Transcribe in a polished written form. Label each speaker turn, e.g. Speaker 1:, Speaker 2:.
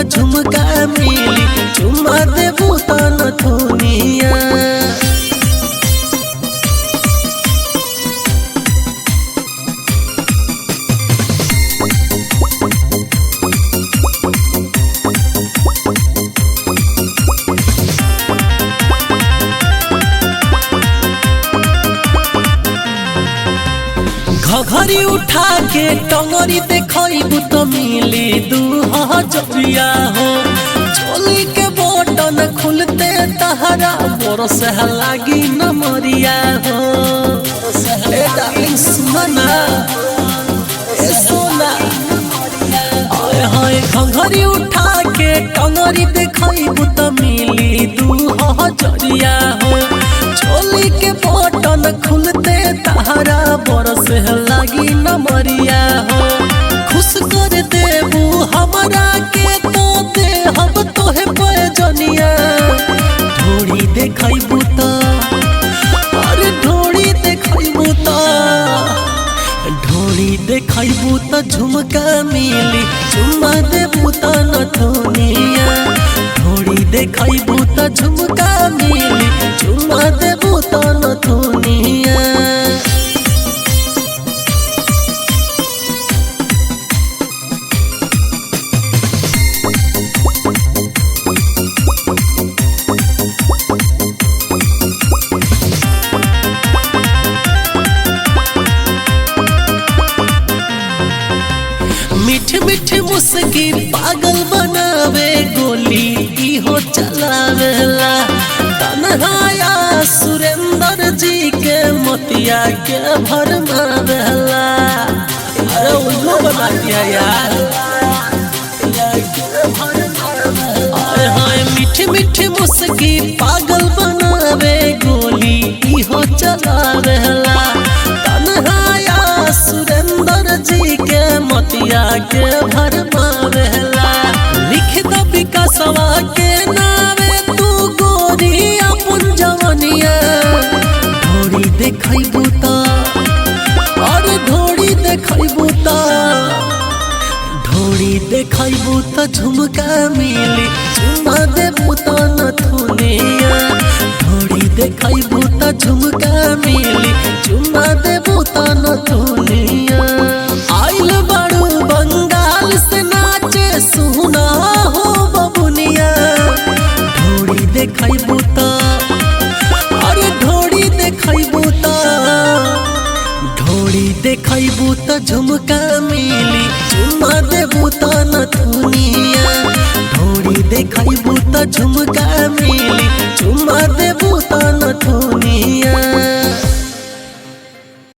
Speaker 1: त झुमका मिली, चुमा देबू त नथुनिया। घघरी उठा के टंगरी देखबू तो मिली 2000 हो। चोली के बटन खुलते तहरा बरस लागी नमरिया हो। ए डार्लिंग सुना ए सोना, आय हाय घघरी उठा के टंगरी देखबू तो मिली 2000 हो। चोली के बटन खुलते तहरा बरस लागी नमरिया हो। खुश कर देबू हमरा के तो दे हम तोहे पैजनिया। ढोड़ी देखबू त, अरे ढोड़ी देखबू त, ढोड़ी देखबू त झुमका मिली, चुमा देबू त नथुनिया। ढोड़ी देखबू त झुमका मिली, चुमा देबू त नथुनिया। मीठ मीठ मुस्की पागल बनावे, गोली इहो चलावेला। तन्हाया सुरेंद्र जी के मोतिया के भरमावेला। अरे उल्लू बना दिया यार। आय हाय मीठ मीठ मुस्की पागल बनावे, गोली इहो चलावेला। तन्हाया सुरेंद्र जी के मोतिया के भरमावेला। लिख दो विकासवा के नावे तू गोरी अपन जवनिया। ढोड़ी देखबू त, अरे ढोड़ी देखबू त, ढोड़ी देखबू त झुमका मिली, चुमा देबू त नथुनिया। ढोड़ी देखबू त झुमका मिली, चुमा देबू त नथुनिया। आइल बाड़ू बंगाल से नाचे सुना हो बबुनिया। ढोड़ी देखबू त, अरे ढोड़ी देखबू त, ढोड़ी देखबू त झुमका मिली, चुमा देबू त नथुनिया। ढोड़ी देखबू त झुमका मिली, चुमा देबू त नथुनिया।